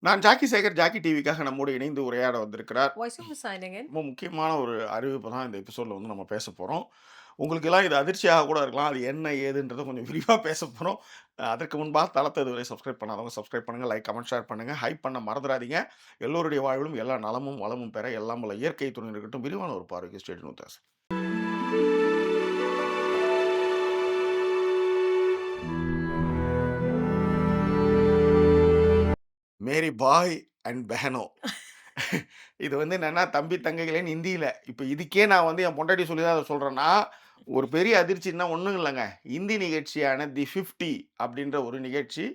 நான் Jackie Sekar, Jackie டிவிக்காக நம்மோடு இணைந்து உரையாட வந்திருக்கிறார். Voice over signing in. ரொம்ப முக்கியமான ஒரு அறிவிப்பு தான் இந்த எபிசோட்ல வந்து நம்ம பேச போறோம். உங்களுக்கெல்லாம் இது அதிர்ச்சியாக கூட இருக்கலாம். அது என்ன ஏதுன்றத கொஞ்சம் விரிவா பேச போறோம். அதற்கு முன்பா தளத்த இதுவரை சப்ஸ்கிரைப் பண்ணாதவங்க சப்ஸ்கிரைப் பண்ணுங்க. லைக், கமெண்ட், ஷேர் பண்ணுங்க. ஹைப் பண்ண மறந்துறாதீங்க. எல்லோருடைய வாழ்விலும் எல்லா நலமும், வளமும் பெற எல்லாம் வல்ல இயற்கை துணை இருக்கட்டும். விரிவான ஒரு பார்வைக்கு ஸ்டே டியூன் வித் அஸ். மேரி பாய் அண்ட் பெஹனோ. இது வந்து என்னன்னா, தம்பி தங்கைகளேன்னு ஹிந்தியில. இப்ப இதுக்கே நான் வந்து என் பொண்டாட்டி சொல்லி தான் அத சொல்றேன்னா, ஒரு பெரிய அதிர்ச்சின்னா ஒண்ணும் இல்லங்க. ஹிந்தி நிகழ்ச்சியான தி 50 அப்படின்ற ஒரு நிகழ்ச்சி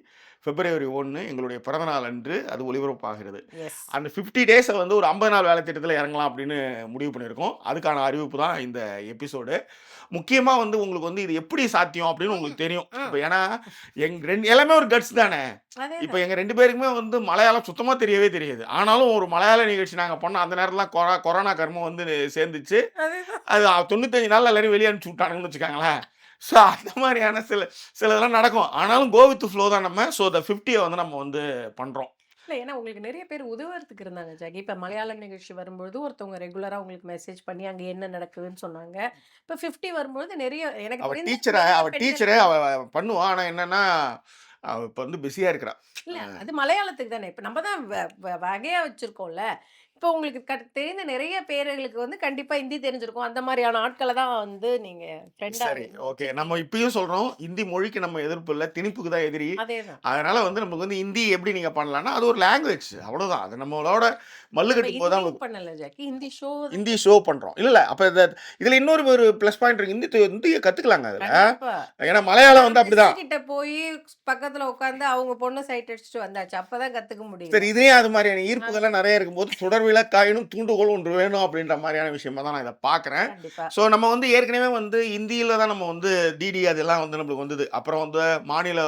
பிப்ரவரி 1 எங்களுடைய பிறந்தநாள் அன்று அது ஒளிபரப்பாகிறது. எஸ். அந்த 50 டேஸ வந்து ஒரு 50 நாள் வேலை திட்டத்தில இறங்கலாம் அப்படின்னு முடிவு பண்ணியிருக்கோம். அதுக்கான அறிவிப்பு தான் இந்த எபிசோடு. முக்கியமா வந்து உங்களுக்கு வந்து இது எப்படி சாத்தியம் அப்படின்னு ம், உங்களுக்கு தெரியும். ம். இப்ப ஏன்னா, எல்லாமே ஒரு கட்ஸ் தானே. இப்ப அதேதான். எங்க 2 பேருக்குமே வந்து மலையாளம் சுத்தமா தெரியவே தெரியாது. ஆனாலும் ஒரு மலையாள நிகழ்ச்சி நாங்க பண்ணோம். அந்த நேரத்துல கொரோனா கர்மம் வந்து சேர்ந்துச்சு. அதேதான். அது 95 நாள்ல எல்லாரையும் வெளிய அனுப்பிச்சு விட்டானுங்கன்னு வச்சுக்கோங்களேன். ஸோ அந்த மாரியான சில இதெல்லாம் நடக்கும். ஆனாலும் கோ வித் ஃப்ளோ தான் நம்ம. ஸோ த 50ய வந்து நம்ம வந்து பண்றோம். இல்ல ஏன்னா உங்களுக்கு நெறைய பேர் உதவுறதுக்கு இருந்தாங்க ஜாக்கி. இப்ப மலையாளம் நிகழ்ச்சி வரும்பொழுது ஒருத்தவங்க ரெகுலரா உங்களுக்கு மெசேஜ் பண்ணி அங்க என்ன நடக்குதுன்னு சொன்னாங்க. இப்ப 50 வரும்பொழுது நெறைய எனக்கு தெரிந்து நெறைய அவ டீச்சரு பெண்களுக்கு பண்ணுவா. ஆனா என்னன்னா, அவ இப்ப வந்து பிஸியா இருக்கிறா. இல்ல அ அது மலையாளத்துக்கு தானே. இப்ப நம்ம தான் வகையா வச்சிருக்கோம்ல. இப்ப உங்களுக்கு தெரிந்த நெறைய பேர்களுக்கு வந்து கண்டிப்பா ஹிந்தி தெரிஞ்சிருக்கும். அந்த மாரியான ஆட்கள தான் வந்து நீங்க ஃப்ரெண்டா சரி, ஓகே. நம்ம வச்சிருக்கீங்க. இப்பயும் சொல்றோம். இந்தி மொழிக்கு நம்ம எதிர்ப்பு இல்ல. திணிப்புக்கு தான் எதிரி. அதேதான். அதனால வந்து நமக்கு வந்து ஹிந்தி எப்படி நீங்க பண்ணலாம்னா, அது ஒரு லாங்குவேஜ் அவ்வளோதான். அது நம்மளோட மல்லு நம்ம கட்டும்போது தான் ஹிந்தியும் நமக்கு பண்ணல ஜாக்கி. ஹிந்தி ஷோ தான் ஹிந்தி ஷோ பண்றோம். பண்றோம். இல்ல அப்ப இதுல இன்னொரு ஒரு பிளஸ் பாயிண்ட் இருக்கு. ஹிந்திய கத்துக்கலாங்க அதுல. கண்டிப்பா. ஏன்னா மலையாளம் நான் வந்து மிஸ் அப்படிதான். கிட்ட போயி பக்கத்துல உட்கார்ந்து அவங்க பொண்ண சைட் அடிச்சுட்டு வந்தாச்சு. அப்பதான் கத்துக்க முடியல. சரி, இதுலயும் அது மாரியான ஆ ஈர்ப்புகள்லாம் நெறைய இருக்கும்போது, "சுடர் விளக்காயினும் தூண்டுகோல் ஒன்று வேணும்." அப்படின்ற மாரியான விஷயமா தான் நான் இத பார்க்குறேன். கண்டிப்பா. ஸோ நம்ம வந்து ஏற்கனவே வந்து ஹிந்தியில தான் நம்ம வந்து டிடி அதெல்லாம் வந்து நம்மளுக்கு வந்தது. அப்புறம் வந்து மாநில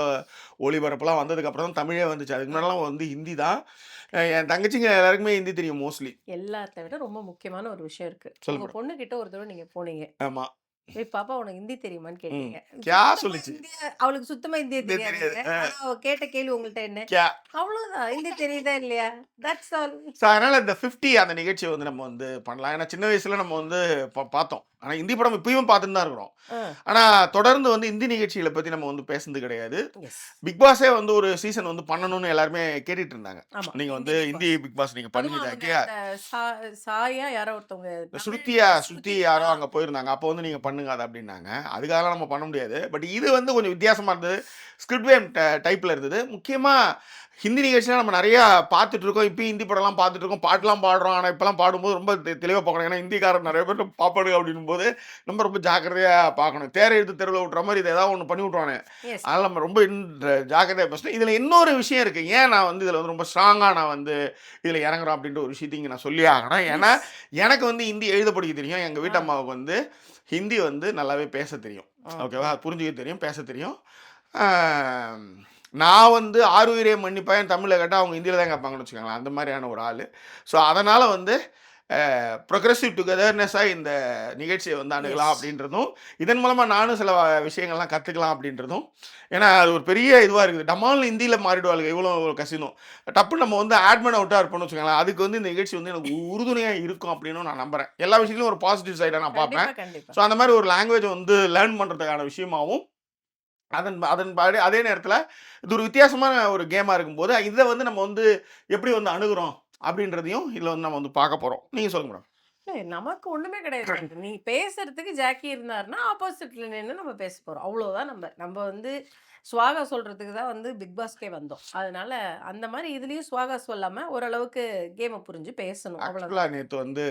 ஒளிபரப்புலாம் வந்ததுக்கு அப்புறம் தான் தமிழே வந்துச்சு. அதுக்கு ஆமா. முன்னாடிலாம் வந்து ஹிந்தி தான். என் தங்கச்சிங்க எல்லாருக்குமே ஹிந்தி தெரியும் மோஸ்ட்லி. எல்லாத்த விட ரொம்ப முக்கியமான ஒரு விஷயம் இருக்கு. உங்க சொல்லுங்க மேடம். பொண்ணுகிட்ட ஒரு தடவ நீங்க போனீங்க. ஆமா. "ஏய் பாப்பா உனக்கு ஹிந்தி தெரியுமான்னு?" ம். கேட்டீங்க. "கியா" சொல்லுச்சு. அவளுக்கு சுத்தமா ஹிந்தியே ஹிந்தி தெரியாது. தெரியாதுங்க. ஆனா அவ கேட்ட கேள்வி உங்கள்ட்ட என்ன? "கியா." அவ்வளோதான். ஹிந்தி தெரியுதா இல்லையா? That's all. ஸோ அதனால இந்த 50 அந்த நிகழ்ச்சிய வந்து நம்ம வந்து பண்ணலாம். ஏன்னா சின்ன வயசுல நம்ம வந்து பார்த்தோம். ஆனா ஹிந்தி படம் இப்பயும் பார்த்துட்டு தான் இருக்கிறோம். ஆ. ஆனா தொடர்ந்து வந்து ஹிந்தி நிகழ்ச்சிகள பத்தி நம்ம வந்து பேசுனது கிடையாது. எஸ். பிக் பாஸே வந்து ஒரு சீசன் வந்து பண்ணணும்னு எல்லாருமே கேட்டுட்டு இருந்தாங்க. ஆமா. நீங்க ஹிந்தி வந்து Bigg Hindi Boss. Bigg Boss நீங்க பண்ணுங்க அதுவும் அவங்க ஜாக்கி. அந்த சா சாயா யாரோ ஒருத்தவங்க ஸ்ருதி ஸ்ருதி. யாரோ அங்க போயிருந்தாங்க. அப்போ வந்து நீங்க பண்ணுங்க அத அப்டின்னாங்க. அதுக்காகலாம் நம்ம பண்ண முடியாது. பட் இது வந்து கொஞ்சம் வித்தியாசமா இருந்தது. ஸ்குவிட் கேம் டைப்ல இருந்தது. முக்கியமா ஹிந்தி நிகழ்ச்சிலாம் நம்ம நெறையா பார்த்துட்டு இருக்கோம். இப்பயும் ஹிந்தி படம்லாம் பார்த்துட்டு இருக்கோம். பாட்டுலாம் பாடுறோம். ஆனா இப்பலாம் பாடும்போது ரொம்ப தெளிவா பார்க்கணும். ஏன்னா ஹிந்திக்காரர் நெறைய பேர் பாப்பானுங்க அப்டின்னும்போது நம்ம ரொம்ப ஜாக்கிரதையா பார்க்கணும். தேர இழுத்து தெருவுல விட்ற மாரி இத ஏதாவது ஒண்ணு பண்ணி விட்ருவானுங்க. எஸ். அதனால நம்ம ரொம்ப ஜாக்கிரதையா பேசணும். இதுல இன்னொரு விஷயம் இருக்கு. ஏன் நான் வந்து இதுல வந்து ரொம்ப ஸ்ட்ராங்கா நான் வந்து இதுல இறங்குறோம் அப்டின்ற ஒரு விஷயத்தையும் இங்க நான் சொல்லியே ஆகணும். ஏன்னா ப்ளீஸ். எனக்கு வந்து ஹிந்தி எழுத படிக்க தெரியும். எங்க ஆ. வீட்டு அம்மாவுக்கு வந்து ஹிந்தி வந்து நல்லாவே பேச தெரியும். ஓகே. ஓகேவா? புரிஞ்சுக்க தெரியும், பேச தெரியும். ஆ நான் வந்து "ஆருயிரே மன்னிப்பாயேன்னு" தமிழ்ல கேட்டா, அவங்க ஹிந்தியில தான் கேட்பாங்கன்னு வச்சுக்கோங்களேன். அந்த மாரியான ஒரு ஆளு. ஸோ அதனால வந்து ப்ரொக்ரெசிவ் டுகெதர்னெஸ்ஸா இந்த நிகழ்ச்சிய வந்து அணுகலாம் எஸ். அப்படின்றதும், இதன் மூலமா நானும் சில விஷயங்கள்லாம் கத்துக்கலாம் அப்படின்றதும், ஏன்னா அது ஒரு பெரிய இதுவா இருக்குது. டமால்னு ஹிந்தியில மாறிடுவாளுக இவ்வளோ கசினும். டப்புன்னு நம்ம வந்து ஆட்மன் அவுட்டா இருப்போம்னு வச்சுக்கோங்களேன். அதுக்கு வந்து இந்த நிகழ்ச்சி வந்து எனக்கு உறுதுணையா இருக்கும் அப்படின்னு நான் நம்புறேன். எல்லா விஷயத்திலும் ஒரு பாசிட்டிவ் சைடா நான் பார்ப்பேன். கண்டிப்பா, கண்டிப்பா. ஸோ அந்த மாரி ஒரு லாங்குவேஜ வந்து லேர்ன் பண்றதுக்கான விஷயமாவும், அதன்படி அதே நேரத்தில இது ஒரு வித்தியாசமான ஒரு கேமா இருக்கும்போது, இத வந்து நம்ம வந்து எப்படி வந்து அணுகுறோம் அப்படின்றதையும் இதுல வந்து நம்ம வந்து பார்க்க போறோம். நீங்க சொல்லுங்க மேடம். இல்ல நமக்கு ஒண்ணுமே கிடையாது. நீ பேசுறதுக்கு ஜாக்கி இருந்தாருன்னா, ஆப்போசிட்ல நின்னு நம்ம பேச போறோம். அவ்வளோதான் நம்ம. நம்ம வந்து சுவாகா சொல்றதுக்கு தான் வந்து பிக் பாஸ்க்கே வந்தோம். அதனால அந்த மாரி இதுலயும் சுவாகா சொல்லாம ஓரளவுக்கு கேம புரிஞ்சு பேசணும். ஆக்சுவலா அவ்வளோதான். நேத்து வந்து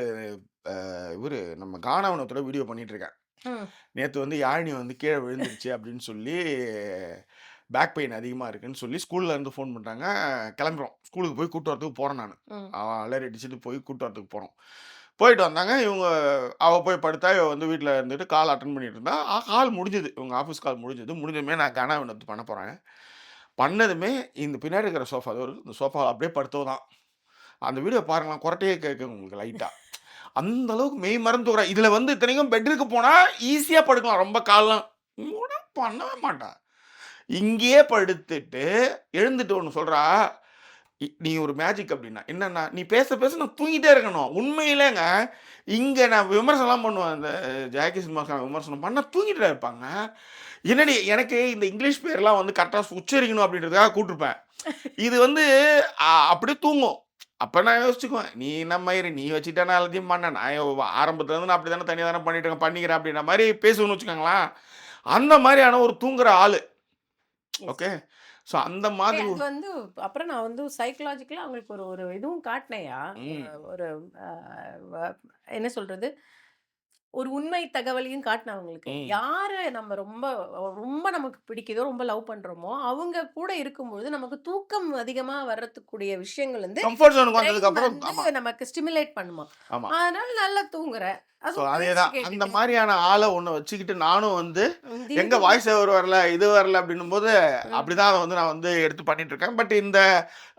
இவரு நம்ம கானாவனத்தோட வீடியோ பண்ணிட்டு இருக்கேன். ம். நேத்து வந்து யாழினி வந்து கீழ விழுந்துருச்சு அப்படின்னு சொல்லி, பேக் பெயின் அதிகமா இருக்குன்னு சொல்லி ஸ்கூல்ல இருந்து ஃபோன் பண்றாங்க. கிளம்புறோம். ஸ்கூலுக்கு போய் கூட்டு வரதுக்கு போறேன் நானு. ம். அலறி அடிச்சுட்டு போய் கூட்டு வரதுக்கு போறோம். போயிட்டு வந்தாங்க. அவ போய் படுத்தா, இவ வந்து வீட்ல இருந்துட்டு கால் அட்டெண்ட் பண்ணிட்டு இருந்தா. கால் முடிஞ்சது. இவங்க ஆஃபீஸ் கால் முடிஞ்சது. முடிஞ்சதுமே நான் கனாவினத்த பண்ண போறேன். பண்ணதுமே இந்த பின்னாடி இருக்கிற சோஃபா அது இந்த சோஃபால அப்படியே படுத்தவ தான். அந்த வீடியோ பாருங்களேன். கொரட்டையே கேட்கும் உங்களுக்கு லைட்டா. அந்த அளவுக்கு மெய் மறந்து உறா. இதுல வந்து இத்தனைக்கும் பெட்ருக்கு போனா ஈஸியா படுக்கலாம். ரொம்ப கால்லாம் பண்ணவே மாட்டா. இங்கேயே படுத்துட்டு எழுந்துட்டு ஒண்ணு சொல்றா, நீ ஒரு மேஜிக் அப்படின்னா என்னன்னா, நீ பேச பேச நான் தூங்கிட்டே இருக்கணும். உண்மையிலேங்க இங்க நான் விமர்சனம்லாம் பண்ணுவேன். இந்த ஜாக்கி சினிமாஸ்க்கான விமர்சனம் பண்ணா தூங்கிட்டு இருப்பாங்க. என்னடி எனக்கு இந்த இங்கிலீஷ் பேர்லாம் வந்து கரெக்ட்டா உச்சரிக்கணும் அப்படின்றதுக்காக கூப்ட்டுருப்பேன். இது வந்து அப்படியே தூங்கும். அப்ப நான் யோசிச்சுக்குவேன். நீ என்ன மயிரு நீ வச்சுக்கிட்டா நான் எல்லாத்தையும் பண்ணேன். நான் ஆரம்பத்துல இருந்து நான் அப்படி தானே தனியா தானே பண்ணிட்டு இருக்கேன். பண்ணிக்கிறேன் அப்படின்ற மாரி பேசுவேன்னு வச்சுக்கோங்களேன். அந்த மாரியான ஒரு தூங்குற ஆளு. எஸ். ஓகே. ஸோ அந்த மாதிரி அது வந்து அப்புறம் நான் வந்து சைக்காலஜிக்கலா அவங்களுக்கு ஒரு ஒரு இதுவும் காட்டினேயா. ம். ஒரு அ வ என்ன சொல்றது? ஒரு உண்மை தகவலையும் காட்டினேன் அவங்களுக்கு. ம். யார நம்ம ரொம்ப ரொம்ப நமக்கு பிடிக்குதோ, ரொம்ப லவ் பண்றோமோ, அவங்க கூட இருக்கும்பொழுது நமக்கு தூக்கம் அதிகமா வர்றதுக்கூடிய விஷயங்கள் வந்து கம்ஃபோர்ட் ஜோனுக்கு பிரெயின் வந்ததுக்கப்புறம் ஆமா, வந்து நமக்கு ஸ்டிமுலேட் பண்ணுமாம். ஆமா. அதனால நல்லா தூங்குறேன். ஸோ அதுவும் பேச்சு அதேதான். அந்த கேட்டுட்டு. மாரியான ஆள ஒண்ண வச்சுக்கிட்டு நானும் வந்து எங்க திடீர்னு வாய்ஸ் ஓவர் வரல, இது வரல அப்படின்னும்போது, ம். அப்படிதான் அத வந்து நான் வந்து எடுத்து பண்ணிட்டு இருக்கேன். பட் இந்த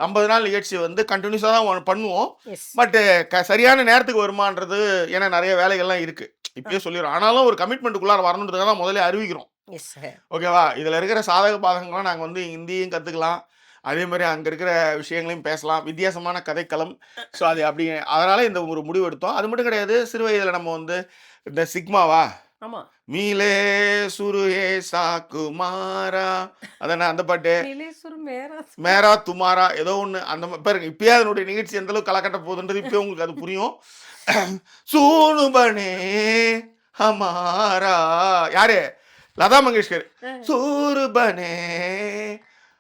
50 நாள் நிகழ்ச்சி வந்து கன்டினியூஸா தான் பண்ணுவோம். எஸ். பட் சரியான நேரத்துக்கு வருமான்றது ஏன்னா நெறைய வேலைகள்லாம் இருக்கு. அ. இப்பயே சொல்லிர்றோம். ஆனாலும் ஒரு கமிட்மென்ட்க்குள்ளார வரணுன்றதுக்காக தான் முதல்லயே அறிவிக்கிறோம். Yes sir. ஓகேவா? இதுல இருக்கிற சாதக பாதகங்கள்லாம் நாங்க வந்து ஹிந்தியும் கத்துக்கலாம். அதே மாரி அங்க இருக்கிற விஷயங்களையும் பேசலாம். வித்தியாசமான கதைக்களம். ஸோ அது அப்படி அதனால இந்த ஒரு முடிவு எடுத்தோம். அது மட்டும் கிடையாது. சிறு வயதில நம்ம வந்து இந்த சிக்மாவா? ஆமா. மீலே சுருஹே சாக்குமாரா அதானே அந்த பாட்டு. நீலேஸ்வரம் மேரா மேரா துமாரா ஏதோ ஒண்ணு அந்த பாருங்க இப்பயே அதனுடைய நிகழ்ச்சி எந்த அளவுக்கு களக்கட்ட போகுதுன்றது இப்பயே உங்களுக்கு அது புரியும். சூனு பனே ஹமாரா யாரு? லதா மங்கேஷ்கர். அ. சூரு பனே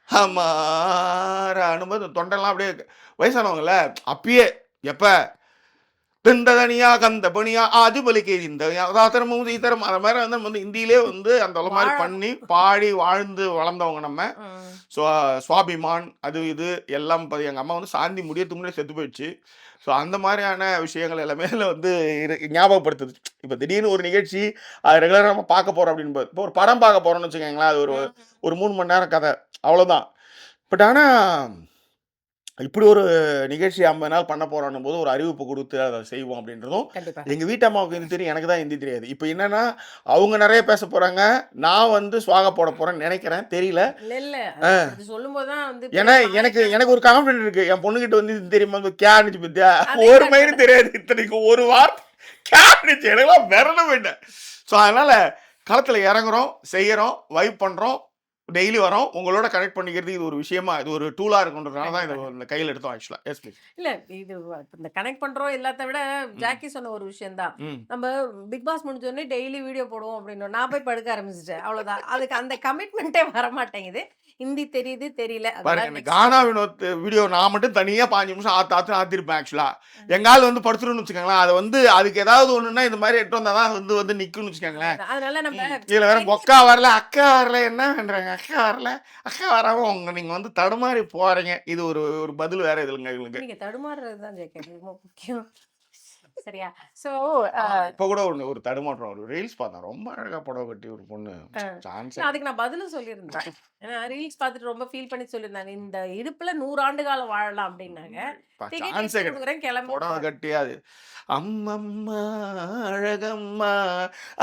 ஹமாரான்னும்போது தொண்டெல்லாம் அப்படியே வயசானவங்கல்ல அப்பயே எப்ப திண்டதனியா கந்த பனியா ஆதி பலிக்கே இந்த தாத்தரமும் சீத்தரம் அந்த மாதிரி வந்து நம்ம வந்து இந்தியிலே வந்து அந்த மாதிரி வாழணும். பண்ணி பாடி வாழ்ந்து வளர்ந்தவங்க நம்ம. ம். ஸோ சுவாபிமான் அது இது எல்லாம் எங்கள் அம்மா வந்து சாந்தி முடியத்துக்கு முன்னாடி செத்து போயிடுச்சு. ஸோ அந்த மாதிரியான விஷயங்கள் எல்லாமே இதில் வந்து ஞாபகப்படுத்துது. இப்போ திடீர்னு ஒரு நிகழ்ச்சி அது ரெகுலராக நம்ம பார்க்க போகிறோம் அப்படின்னு இப்போ ஒரு படம் பார்க்க போகிறோம்னு வச்சுக்கோங்களேன். அது ஒரு ம். ஒரு 3 மணி நேரம் கதை அவ்வளோதான். பட் ஆனால் இப்படி ஒரு நிகழ்ச்சி 50 நாள் பண்ண போறோன்னும் போது ஒரு அறிவிப்பு குடுத்து அத செய்வோம் அப்படின்றதும், கண்டிப்பா. எங்க வீட்டு அம்மாவுக்கு ஹிந்தி தெரியும். எனக்கு தான் ஹிந்தி தெரியாது. இப்ப என்னன்னா, அவங்க நெறைய பேச போறாங்க. நான் வந்து சுவாகா போட போறேன்னு நெனைக்கிறேன். தெரியல. இல்ல, இல்ல. அ அது சொல்லும்போது தான் வந்து ஏன்னா பேர் எனக்கு மாறிட்டாங்க. எனக்கு ஒரு கான்ஃபிடென்ட் இருக்கு. என் பொண்ணுகிட்ட வந்து இது தெரியுமா? கேனுச்சு பாத்தியா? அதே ஒரு மாரி மயிரும் தெரியாது. இத்தனைக்கும் ஒரு வார்த்தை கேனுச்சு. எனக்கெல்லாம் விரல போயிட்டேன். ஸோ அதனால களத்துல இறங்குறோம், செய்யறோம், வைப் பண்றோம். டெய்லி வரோம். உங்களோட கனெக்ட் பண்ணிக்கிறதுக்கு இது ஒரு விஷயமா இது ஒரு டூலா இருக்குன்றதுனால தான் இத கண்டிப்பாங்க. இந்த கையில எடுத்தோம் ஆக்சுவலா. Yes please. இல்ல இது இந்த கனெக்ட் பண்றோம் எல்லாத்த விட ம். ஜாக்கி சொன்ன ஒரு விஷயம் தான். ம். நம்ம பிக் பாஸ் முடிஞ்ச உடனே டெய்லி வீடியோ போடுவோம் அப்படின்னோம். நான் போய் படுக்க ஆரம்பிச்சுட்டேன். அவ்வளோதான். அதுக்கு அந்த கமிட்மெண்ட்டே வரமாட்டேங்குது. ஹிந்தி தெரியுது, தெரியல. பாருங்க அதெல்லாம் இந்த நெக்ஸ்ட். கானா வினோத் வீடியோ நான் மட்டும் தனியா 5 நிமிஷம் ஆத்துன்னு ஆத்திருப்பேன் ஆக்சுவலா. எங்க ஆள் வந்து படுத்துருன்னு வச்சுக்கோங்களேன். அது வந்து அதுக்கு ஏதாவது ஒண்ணுன்னா இந்த மாதிரி எடுத்து வந்தா தான் வந்து வந்து நிக்கும்னு வச்சுக்கோங்களேன். அதனால நம்ம இதுல வேற மொக்கா வரல, அக்கா வரல என்ன பண்றாங்க? அக்கா வரல, அக்கா வராம நீங்க வந்து தடுமாறி போறீங்க. இது ஒரு ஒரு பதில் வேற இதுலங்க இவங்களுக்கு. நீங்க தடுமாறுறது தான் ஜெயக்கா ரொம்ப முக்கியம். சரியா? ஸோ இப்ப கூட ஒண்ணு ஒரு தடுமாற்றம் ஒரு ரீல்ஸ் பார்த்தேன். ரொம்ப அழகா புடவை கட்டி ஒரு பொண்ணு அ சான்ஸே அதுக்கு நான் பதிலும் சொல்லியிருந்தேன். ஏன்னா ரீல்ஸ் பார்த்துட்டு ரொம்ப ஃபீல் பண்ணி சொல்லியிருந்தாங்க. இந்த இடுப்புல 100 ஆண்டு காலம் வாழலாம் அப்டின்னாங்க. டிக்கெட் சான்ஸே எடுத்து கிடையாது. குடுக்குறேன் கிளம்பு. புடவை கட்டி அது அம்மம்மா அழகம்மா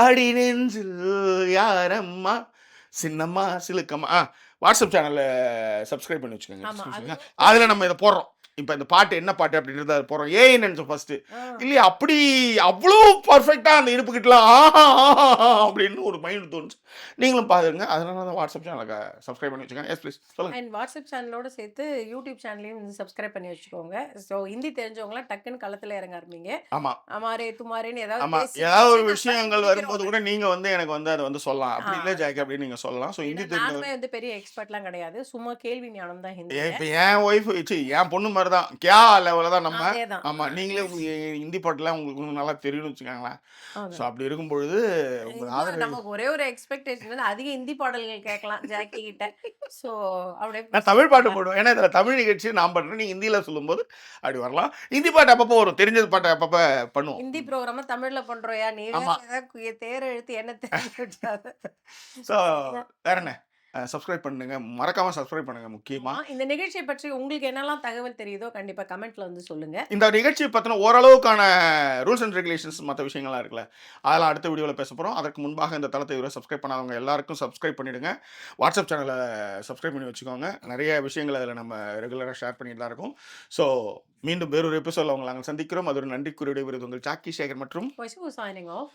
அடி நெஞ்சில் யாரம்மா சின்னம்மா சிலுக்கம்மா வாட்ஸ்அப் சேனல்ல சப்ஸ்கிரைப் பண்ணி ஆமா. வச்சுக்கோங்க. அதுவும் அதுல நம்ம இதை போடுறோம். இப்போ இந்த பாட்டு என்ன பாட்டு அப்படின்றத அது போடுறோம். ஏஐ நினைச்சோம் ஃபர்ஸ்ட். ஆ. இல்லையா அப்படி அவ்வளோ பர்ஃபெக்டா அந்த இடுப்பு கிட்டலாம் அப்படின்னு ஒரு மைண்ட் தோணுச்சு. நீங்களும் பாருங்க. அதனால தான் வாட்ஸ்அப் சேனலுக்கு சப்ஸ்கிரைப் பண்ணி வச்சுக்கோங்க. எஸ் ப்ளீஸ் சொல்லுங்க. அண்ட் வாட்ஸ்அப் சேனலோட சேர்த்து யூடியூப் சேனலையும் வந்து சப்ஸ்கிரைப் பண்ணி வச்சுக்கோங்க. ஸோ ஹிந்தி தெரிஞ்சவங்கலாம் டக்குன்னு களத்துல இறங்க ஆரம்பிங்க. ஆமா. அமாரே துமாரேன்னு ஏதாவது ஆமா. பேசி ஏதாவது ஒரு நம்ம விஷயங்கள் வரும்போது முடிக்கிறோம். கூட நீங்க வந்து எனக்கு வந்து அத வந்து சொல்லலாம். ஆ அப்படி இல்ல ஜாக்கி அதுதான். அப்படின்னு நீங்க சொல்லலாம். ஸோ ஏன்னா ஹிந்தி தெரிஞ்சவர் நானுமே வந்து பெரிய எக்ஸ்பர்ட்லாம் கிடையாது. சும்மா கேள்வி ஞானம் தான் ஹிந்தில. இப்ப என் ஒய்ஃப் என் பொண்ணு மாரி தான். கியா லெவல்ல தான் நம்ம. அதேதான். ஆமா. நீங்களே உங்களுக்கு ஹிந்தி பாட்டுலாம் உங்களுக்கு இன்னும் நல்லா தெரியும்னு வச்சுக்கோங்களேன். ஸோ அதான். அப்படி இருக்கும் பொழுது உங்க இன்னும் ஆதரவு நமக்கு ஒரே ஒரு எக்ஸ்பெக்டேஷன் வந்து அதிக ஹிந்தி பாடல்கள் கேட்கலாம் ஜாக்கி கிட்ட. ஸோ அப்படியே நான் தமிழ் பாட்டு போடுவேன். ஏன்னா இதுல தமிழ் நிகழ்ச்சி நான் பண்றேன். நீங்க ஹிந்தியில சொல்லும்போது அப்படி வரலாம். ஹிந்தி பாட்டு அப்பப்போ வரும். தெரிஞ்சது பாட்டு அப்பப்ப பண்ணுவோம். ஹிந்தி ப்ரோகிராம தமிழ்ல பண்றோம்யா. நீ வேற ஆமா. ஏதாவது தேர எழுத்து என்ன தெரிஞ்சு வச்சாத. ஸோ வேற என்ன? சப்ஸ்கிரைப் பண்ணுங்க. மறக்காம சப்ஸ்கிரைப் பண்ணுங்க முக்கியமா. ஆமா. இந்த நிகழ்ச்சிய பற்றி உங்களுக்கு என்னலாம் தகவல் தெரியுதோ கண்டிப்பா கமெண்ட்ல வந்து சொல்லுங்க. இந்த நிகழ்ச்சிய பத்தின ஓரளவுக்கான ரூல்ஸ் அண்ட் ரெகுலேஷன்ஸ் மத்த விஷயங்கள்லாம் இருக்குல்ல, அதெல்லாம் அடுத்த வீடியோல பேசப் போறோம். அதற்கு முன்பாக இந்த தளத்தை இதுவரை சப்ஸ்கிரைப் பண்ணாதவங்க எல்லாருக்கும் சப்ஸ்கிரைப் பண்ணிடுங்க. வாட்ஸ்அப் சேனல சப்ஸ்கிரைப் பண்ணி வச்சுக்கோங்க. நெறைய விஷயங்கள அதில நம்ம ரெகுலரா ஷேர் பண்ணிட்டு தான் இருக்கோம். ஸோ மீண்டும் வேறொரு எபிசோட்ல உங்கள நாங்கள் சந்திக்கிறோம். அது ஒரு நன்றி கூறி விடைபெறுவது உங்கள் ஜாக்கி சேகர் மற்றும் Voice signing off.